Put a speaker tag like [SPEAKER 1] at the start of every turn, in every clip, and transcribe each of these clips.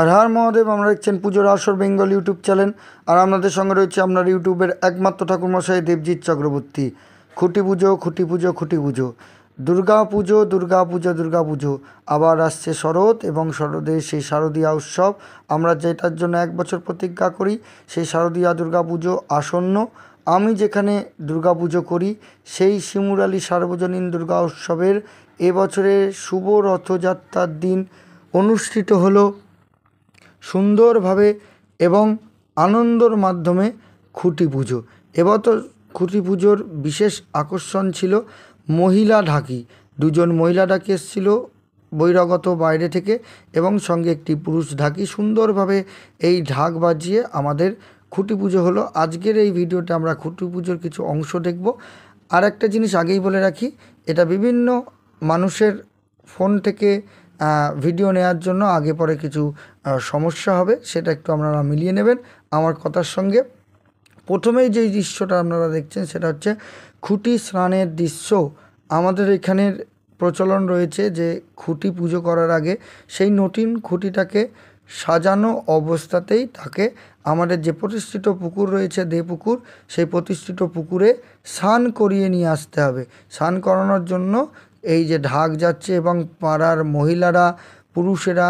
[SPEAKER 1] हर हर महादेव। আমরা দেখছেন পুজোর আসর বেঙ্গল ইউটিউব চ্যানেল। আর আপনাদের সঙ্গে রয়েছে আপনার ইউটিউবের একমাত্র ঠাকুরমশাই দেবজিৎ চক্রবর্তী। খুঁটি পুজো খুঁটি পুজো খুঁটি পুজো, দুর্গা পুজো দুর্গা পুজো দুর্গা পুজো। আবার আসছে শরৎ এবং শরতের সেই শারদীয়া উৎসব। আমরা যেটার জন্য এক বছর প্রতিজ্ঞা করি সেই শারদীয়া দুর্গা পুজো আসন্ন। আমি যেখানে দুর্গা পুজো করি সেই শিমুরালী সার্বজনীন দুর্গা উৎসবের এবছরের শুভ রথযাত্রার দিন অনুষ্ঠিত হলো সুন্দরভাবে এবং আনন্দর মাধ্যমে খুঁটি পুজো। এবছর খুঁটি পুজোর বিশেষ আকর্ষণ ছিল মহিলা ঢাকি। দুজন মহিলা ঢাকি এসেছিল বহিরাগত বাইরে থেকে এবং সঙ্গে একটি পুরুষ ঢাকি। সুন্দরভাবে এই ঢাক বাজিয়ে আমাদের খুঁটি পুজো হলো। আজকের এই ভিডিওতে আমরা খুঁটি পুজোর কিছু অংশ দেখব। আর একটা জিনিস আগেই বলে রাখি, এটা বিভিন্ন মানুষের ফোন থেকে ভিডিও নেওয়ার জন্য আগে পরে কিছু সমস্যা হবে, সেটা একটু আপনারা মিলিয়ে নেবেন আমার কথার সঙ্গে। প্রথমেই যেই দৃশ্যটা আপনারা দেখছেন সেটা হচ্ছে খুঁটি স্নানের দৃশ্য। আমাদের এখানের প্রচলন রয়েছে যে খুঁটি পুজো করার আগে সেই নতুন খুঁটিটাকে সাজানো অবস্থাতেই তাকে আমাদের যে প্রতিষ্ঠিত পুকুর রয়েছে দেপুকুর, সেই প্রতিষ্ঠিত পুকুরে স্নান করিয়ে নিয়ে আসতে হবে। স্নান করানোর জন্য এই যে ঢাক যাচ্ছে এবং পাড়ার মহিলারা পুরুষেরা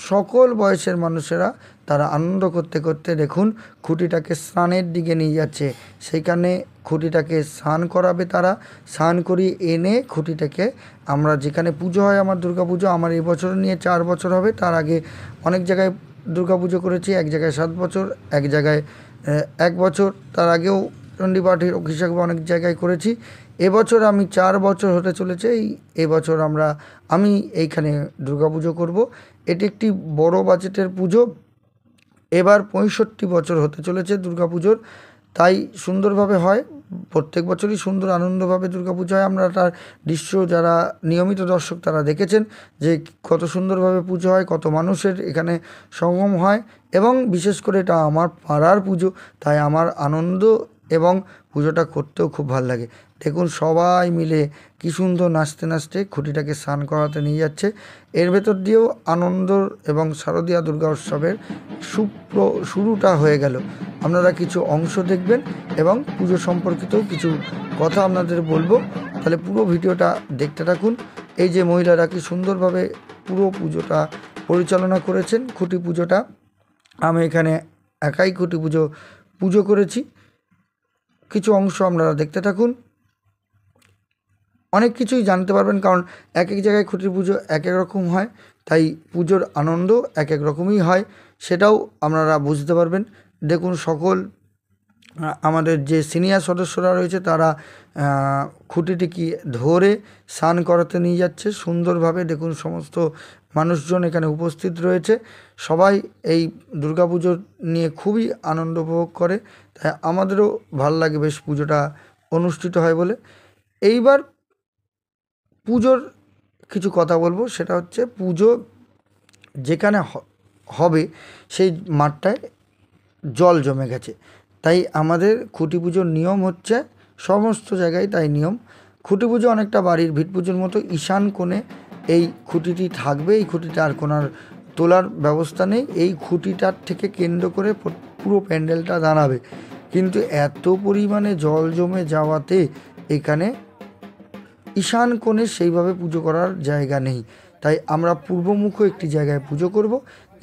[SPEAKER 1] সকল বয়সের মানুষেরা তারা আনন্দ করতে করতে দেখুন খুঁটিটাকে স্নানের দিকে নিয়ে যাচ্ছে। সেইখানে খুঁটিটাকে স্নান করাবে তারা। স্নান করিয়ে এনে খুঁটিটাকে আমরা যেখানে পুজো হয়, আমার দুর্গা পুজো আমার এবছর নিয়ে 4 বছর হবে। তার আগে অনেক জায়গায় দুর্গা পুজো করেছি, এক জায়গায় 7 বছর, এক জায়গায় 1 বছর, তার আগেও চণ্ডীপাঠির হিসাবে অনেক জায়গায় করেছি। এবছর আমি 4 বছর হতে চলেছে। এবছর আমি এইখানে দুর্গা পুজো করবো। এটি একটি বড় বাজেটের পুজো। এবার 65 বছর হতে চলেছে দুর্গা পুজোর, তাই সুন্দরভাবে হয়। প্রত্যেক বছরই সুন্দর আনন্দভাবে দুর্গা পুজো হয়। আমরা তার দৃশ্য যারা নিয়মিত দর্শক তারা দেখেছেন যে কত সুন্দরভাবে পুজো হয়, কত মানুষের এখানে সঙ্গম হয় এবং বিশেষ করে এটা আমার পাড়ার পুজো, তাই আমার আনন্দ এবং পুজোটা করতেও খুব ভালো লাগে। দেখুন সবাই মিলে কী সুন্দর নাচতে নাচতে খুঁটিটাকে স্নান করাতে নিয়ে যাচ্ছে। এর ভেতর দিয়েও আনন্দ এবং শারদীয়া দুর্গা উৎসবের শুরুটা হয়ে গেল। আপনারা কিছু অংশ দেখবেন এবং পুজো সম্পর্কিতও কিছু কথা আপনাদের বলবো, তাহলে পুরো ভিডিওটা দেখতে থাকুন। এই যে মহিলারা কি সুন্দরভাবে পুরো পুজোটা পরিচালনা করেছেন। খুঁটি পুজোটা আমি এখানে একাই খুঁটি পুজো করেছি। কিছু অংশ আপনারা দেখতে থাকুন, অনেক কিছুই জানতে পারবেন, কারণ এক এক জায়গায় খুঁটির পুজো এক এক রকম হয়, তাই পুজোর আনন্দ এক এক রকমই হয়, সেটাও আপনারা বুঝতে পারবেন। দেখুন সকল আমাদের যে সিনিয়র সদস্যরা রয়েছে তারা খুঁটিটিকে ধরে স্নান করাতে নিয়ে যাচ্ছে সুন্দরভাবে। দেখুন সমস্ত মানুষজন এখানে উপস্থিত রয়েছে, সবাই এই দুর্গাপুজোর নিয়ে খুবই আনন্দ উপভোগ করে, তাই আমাদেরও ভাল লাগে বেশ পুজোটা অনুষ্ঠিত হয় বলে। এইবার পুজোর কিছু কথা বলবো, সেটা হচ্ছে পুজো যেখানে হবে সেই মাঠটায় জল জমে গেছে, তাই আমাদের খুঁটি পুজোর নিয়ম হচ্ছে সমস্ত জায়গায় তাই নিয়ম। খুঁটি পুজো অনেকটা বাড়ির ভিট পুজোর মতো ঈশান কোণে এই খুঁটিটি থাকবে। এই খুঁটিটা আর কোনো তোলার ব্যবস্থা নেই, এই খুঁটিটার থেকে কেন্দ্র করে পুরো প্যান্ডেলটা দাঁড়াবে। কিন্তু এত পরিমাণে জল জমে যাওয়াতে এখানে ঈশান কোণে সেইভাবে পুজো করার জায়গা নেই, তাই আমরা পূর্বমুখ একটি জায়গায় পুজো করব।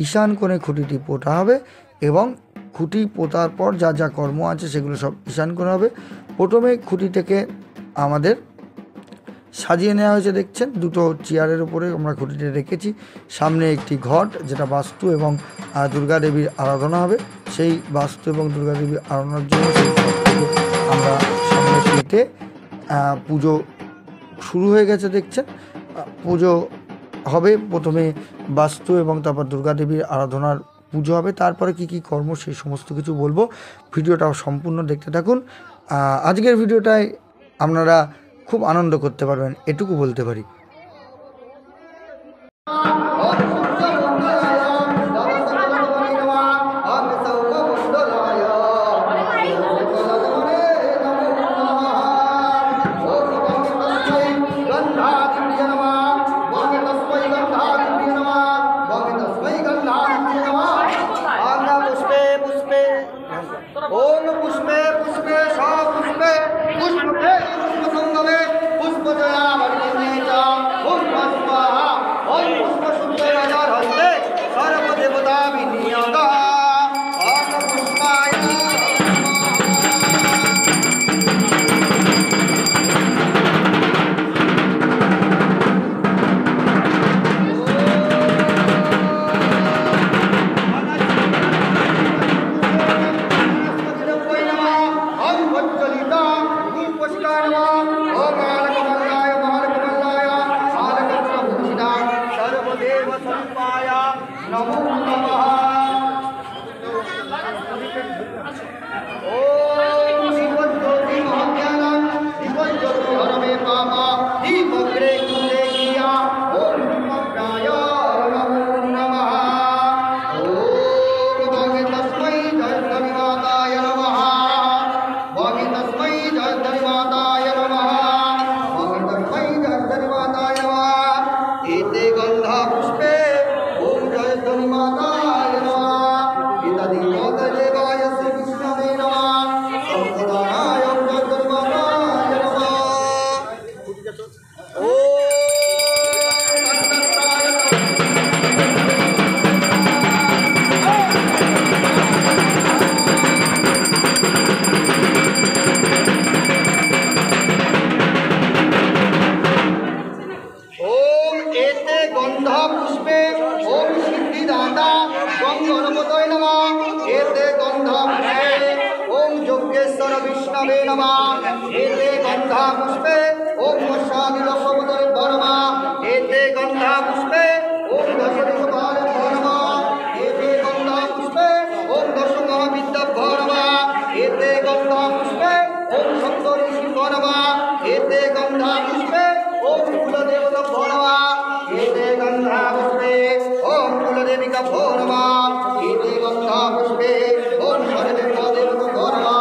[SPEAKER 1] ঈশান কোণে খুঁটিটি পোতা হবে এবং খুঁটি পোতার পর যা যা কর্ম আছে সেগুলো সব ঈশান কোণে হবে। প্রথমে খুঁটিটাকে আমাদের সাজিয়ে নেওয়া হয়েছে, দেখছেন দুটো চেয়ারের উপরে আমরা খুঁটিটা রেখেছি। সামনে একটি ঘট, যেটা বাস্তু এবং দুর্গা দেবীর আরাধনা হবে। সেই বাস্তু এবং দুর্গা দেবীর আরাধনার জন্য সেই আমরা সামনে পেতে পুজো শুরু হয়ে গেছে। দেখছেন পুজো হবে, প্রথমে বাস্তু এবং তারপর দুর্গা দেবীর আরাধনার পুজো হবে। তারপরে কি কি কর্ম সেই সমস্ত কিছু বলবো, ভিডিওটা সম্পূর্ণ দেখতে থাকুন। আজকের ভিডিওটায় আপনারা খুব আনন্দ করতে পারবেন, এটুকু বলতে পারি।
[SPEAKER 2] विष्णवे नमः। एते गंधा पुष्पे ओम वशादि दशवदने नमः। एते गंधा पुष्पे ओम दशदिशपाले नमः। एते गंधा पुष्पे ओम दशमहाविद्याभ्यो नमः। एते गंधा पुष्पे ओम सप्तऋषिभ्यो नमः। एते गंधा पुष्पे ओम कुलदेवताभ्यो नमः। एते गंधा पुष्पे ओम कुलदेविकाभ्यो नमः। एते गंधा पुष्पे ओम सर्वदेवताभ्यो नमः।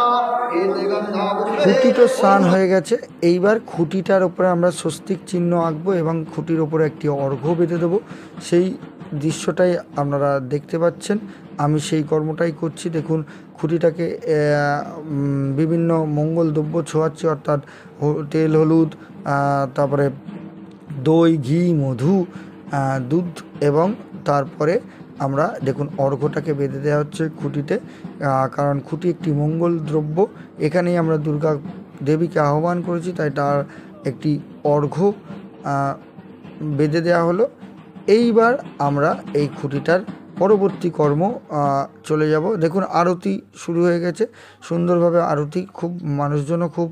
[SPEAKER 1] খুঁটি তো স্নান হয়ে গেছে, এইবার খুঁটিটার উপরে আমরা স্বস্তিক চিহ্ন আঁকবো এবং খুঁটির ওপরে একটি অর্ঘ্য বেঁধে দেবো। সেই দৃশ্যটাই আপনারা দেখতে পাচ্ছেন, আমি সেই কর্মটাই করছি। দেখুন খুঁটিটাকে বিভিন্ন মঙ্গল দ্রব্য ছোঁয়াচ্ছি, অর্থাৎ তেল হলুদ, তারপরে দই, ঘি, মধু, দুধ এবং তারপরে আমরা দেখুন অর্ঘ্যটাকে বেঁধে দেওয়া হচ্ছে খুঁটিতে, কারণ খুঁটি একটি মঙ্গল দ্রব্য। এখানেই আমরা দুর্গা দেবীকে আহ্বান করেছি, তাই তার একটি অর্ঘ্য বেঁধে দেওয়া হলো। এইবার আমরা এই খুঁটিটার পরবর্তী কর্ম চলে যাব। দেখুন আরতি শুরু হয়ে গেছে, সুন্দরভাবে আরতি, খুব মানুষজনও খুব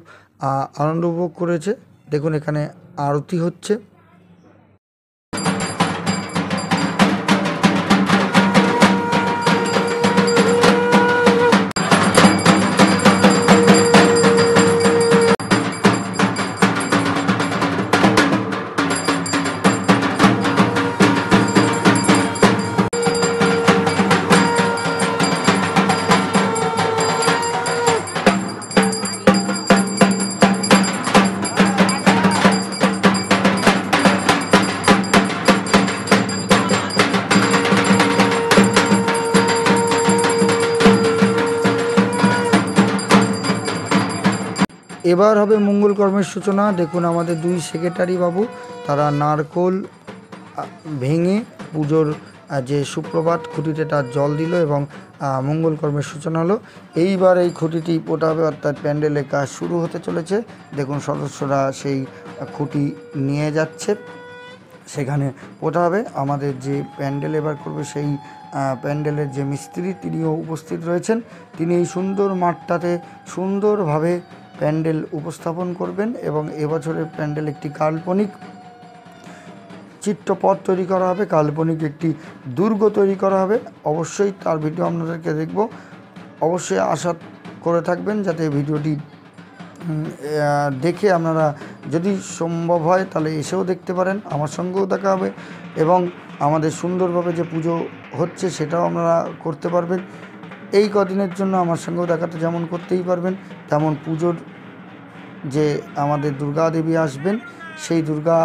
[SPEAKER 1] আনন্দ উপভোগ করেছে। দেখুন এখানে আরতি হচ্ছে। এবার হবে মঙ্গল কর্মের সূচনা। দেখুন আমাদের দুই সেক্রেটারি বাবু তারা নারকোল ভেঙে পুজোর যে সুপ্রভাত খুঁটিতে তার জল দিল এবং মঙ্গল কর্মের সূচনা হলো। এইবার এই খুঁটিটি পোতা হবে, অর্থাৎ প্যান্ডেলের কাজ শুরু হতে চলেছে। দেখুন সদস্যরা সেই খুঁটি নিয়ে যাচ্ছে, সেখানে পোতা হবে। আমাদের যে প্যান্ডেল এবার করবে সেই প্যান্ডেলের যে মিস্ত্রি তিনিও উপস্থিত রয়েছেন। তিনি এই সুন্দর মাঠটাতে সুন্দরভাবে প্যান্ডেল উপস্থাপন করবেন এবং এবছরের প্যান্ডেল একটি কাল্পনিক চিত্রপট তৈরি করা হবে, কাল্পনিক একটি দুর্গ তৈরি করা হবে। অবশ্যই তার ভিডিও আপনাদেরকে দেখব, অবশ্যই আশা করে থাকবেন যাতে ভিডিওটি দেখে আপনারা যদি সম্ভব হয় তাহলে এসেও দেখতে পারেন, আমার সঙ্গেও দেখা হবে এবং আমাদের সুন্দরভাবে যে পুজো হচ্ছে সেটাও আপনারা করতে পারবেন। এই কদিনের জন্য আমার সঙ্গেও দেখাতে যেমন করতেই পারবেন, তেমন পুজোর যে আমাদের দুর্গা দেবী আসবেন সেই দুর্গা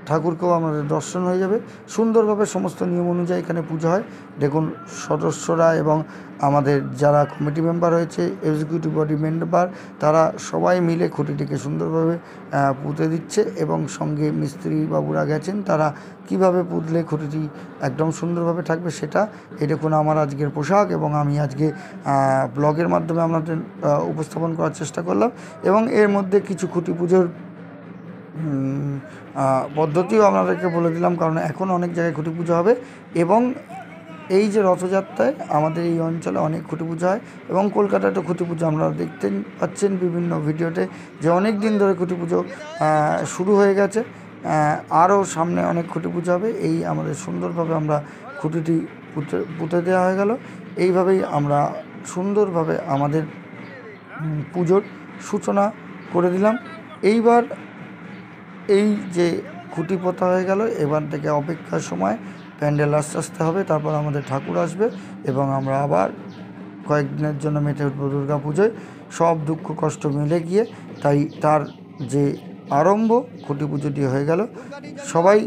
[SPEAKER 1] ঠাকুরকেও আমাদের দর্শন হয়ে যাবে। সুন্দরভাবে সমস্ত নিয়ম অনুযায়ী এখানে পুজো হয়। দেখুন সদস্যরা এবং আমাদের যারা কমিটি মেম্বার হয়েছে, এক্সিকিউটিভ বডি মেম্বার, তারা সবাই মিলে খুঁটিটিকে সুন্দরভাবে পুঁতে দিচ্ছে এবং সঙ্গে মিস্ত্রি বাবুরা গেছেন, তারা কিভাবে পুঁতলে খুঁটিটি একদম সুন্দরভাবে থাকবে সেটা। এই দেখুন আমার আজকের পোশাক এবং আমি আজকে ব্লগের মাধ্যমে আপনাদের উপস্থাপন করার চেষ্টা করলাম এবং এর মধ্যে কিছু খুঁটি পুজোর পদ্ধতিও আপনাদেরকে বলে দিলাম, কারণ এখন অনেক জায়গায় খুঁটি পুজো হবে এবং এই যে রথযাত্রায় আমাদের এই অঞ্চলে অনেক খুঁটি পুজো হয় এবং কলকাতাতে খুঁটি পুজো আপনারা দেখতে পাচ্ছেন বিভিন্ন ভিডিওতে যে অনেক দিন ধরে খুঁটি পুজো শুরু হয়ে গেছে। আরও সামনে অনেক খুঁটি পুজো হবে। এই আমাদের সুন্দরভাবে আমরা খুঁটিটি পুঁতে দেওয়া হয়ে গেল। এইভাবেই আমরা সুন্দরভাবে আমাদের পুজোর সূচনা করে দিলাম। এইবার এই যে খুঁটি পোতা হয়ে গেল, এবার থেকে অপেক্ষার সময় প্যান্ডেল আস্তে আস্তে হবে, তারপর আমাদের ঠাকুর আসবে এবং আমরা আবার কয়েকদিনের জন্য মেতে উঠবো দুর্গা পুজোয়, সব দুঃখ কষ্ট মিলে গিয়ে। তাই তার যে আরম্ভ খুঁটি পুজোটি হয়ে গেল। সবাই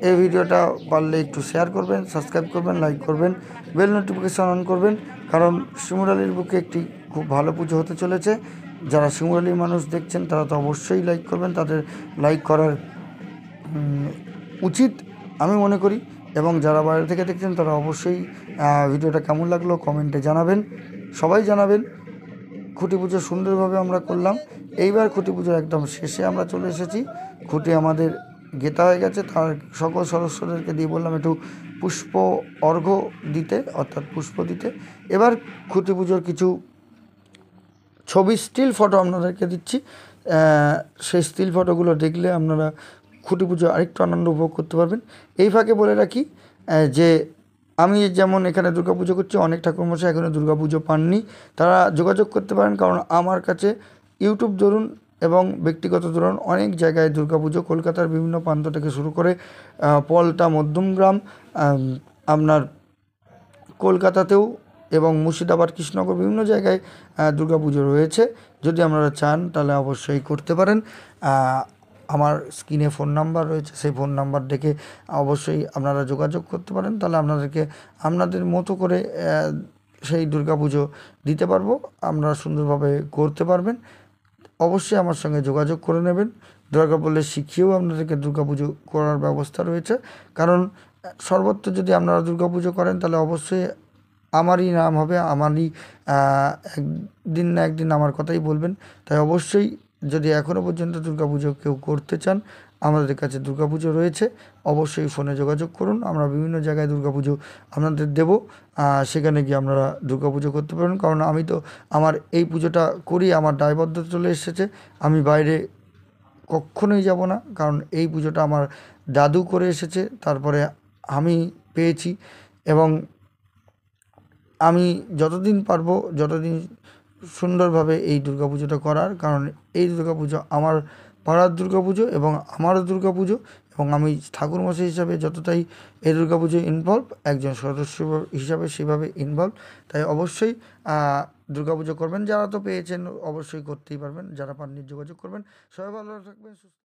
[SPEAKER 1] এই ভিডিওটা পারলে একটু শেয়ার করবেন, সাবস্ক্রাইব করবেন, লাইক করবেন, বেল নোটিফিকেশন অন করবেন, কারণ শিমুরালির বুকে একটি খুব ভালো পুজো হতে চলেছে। যারা শিমুরালির মানুষ দেখছেন তারা তো অবশ্যই লাইক করবেন, তাদের লাইক করার উচিত আমি মনে করি। এবং যারা বাইরে থেকে দেখছেন তারা অবশ্যই ভিডিওটা কেমন লাগলো কমেন্টে জানাবেন, সবাই জানাবেন। খুঁটি পুজো সুন্দরভাবে আমরা করলাম। এইবার খুঁটি পুজোর একদম শেষে আমরা চলে এসেছি। খুঁটি আমাদের গেঁথা হয়ে গেছে, তার সকল সদস্যদেরকে দিয়ে বললাম একটু পুষ্প অর্ঘ্য দিতে, অর্থাৎ পুষ্প দিতে। এবার খুঁটি পুজোর কিছু ছবি স্টিল ফটো আপনাদেরকে দিচ্ছি। সেই স্টিল ফটোগুলো দেখলে আপনারা খুঁটি পুজো আরেকটু আনন্দ উপভোগ করতে পারবেন। এই ফাঁকে বলে রাখি যে আমি যেমন এখানে দুর্গাপুজো করছি, অনেক ঠাকুরমশাই এখনও দুর্গাপুজো পাননি, তারা যোগাযোগ করতে পারেন। কারণ আমার কাছে ইউটিউব ধরুন এবং ব্যক্তিগত ধরুন অনেক জায়গায় দুর্গাপুজো, কলকাতার বিভিন্ন প্রান্ত থেকে শুরু করে পলতা, মধ্যমগ্রাম, আপনার কলকাতাতেও এবং মুর্শিদাবাদ, কৃষ্ণনগর বিভিন্ন জায়গায় দুর্গাপুজো রয়েছে। যদি আপনারা চান তাহলে অবশ্যই করতে পারেন। আমার স্ক্রিনে ফোন নাম্বার রয়েছে, সেই ফোন নাম্বার দেখে অবশ্যই আপনারা যোগাযোগ করতে পারেন। তাহলে আপনাদেরকে আপনাদের মতো করে সেই দুর্গাপুজো দিতে পারবো, আপনারা সুন্দরভাবে করতে পারবেন। অবশ্যই আমার সঙ্গে যোগাযোগ করে নেবেন। দরকার পড়লে শিখিয়েও আপনাদেরকে দুর্গাপুজো করার ব্যবস্থা রয়েছে। কারণ সর্বত্র যদি আপনারা দুর্গাপুজো করেন তাহলে অবশ্যই আমারই নাম হবে, আমারই একদিন না একদিন আমার কথাই বলবেন। তাই অবশ্যই যদি এখনও পর্যন্ত দুর্গাপুজো কেউ করতে চান, আমাদের কাছে দুর্গাপুজো রয়েছে, অবশ্যই ফোনে যোগাযোগ করুন। আমরা বিভিন্ন জায়গায় দুর্গাপুজো আপনাদের দেবো, সেখানে গিয়ে আপনারা দুর্গাপুজো করতে পারেন। কারণ আমি তো আমার এই পুজোটা করি, আমার দায়বদ্ধতা চলে এসেছে, আমি বাইরে কখনোই যাব না। কারণ এই পুজোটা আমার দাদু করে এসেছে, তারপরে আমি পেয়েছি। এবং আমি যতদিন পারবো, যতদিন সুন্দরভাবে এই দুর্গাপুজোটা করার, কারণ এই দুর্গাপুজো আমার পাড়ার দুর্গাপুজো এবং আমারও দুর্গাপুজো, এবং আমি ঠাকুরমশাই হিসাবে যতটাই এই দুর্গাপুজোয় ইনভলভ, একজন সদস্য হিসাবে সেভাবে ইনভলভ। তাই অবশ্যই দুর্গাপুজো করবেন। যারা তো পেয়েছেন অবশ্যই করতেই পারবেন, যারা পাননি যোগাযোগ করবেন। সবাই ভালো থাকবেন, সুস্থ।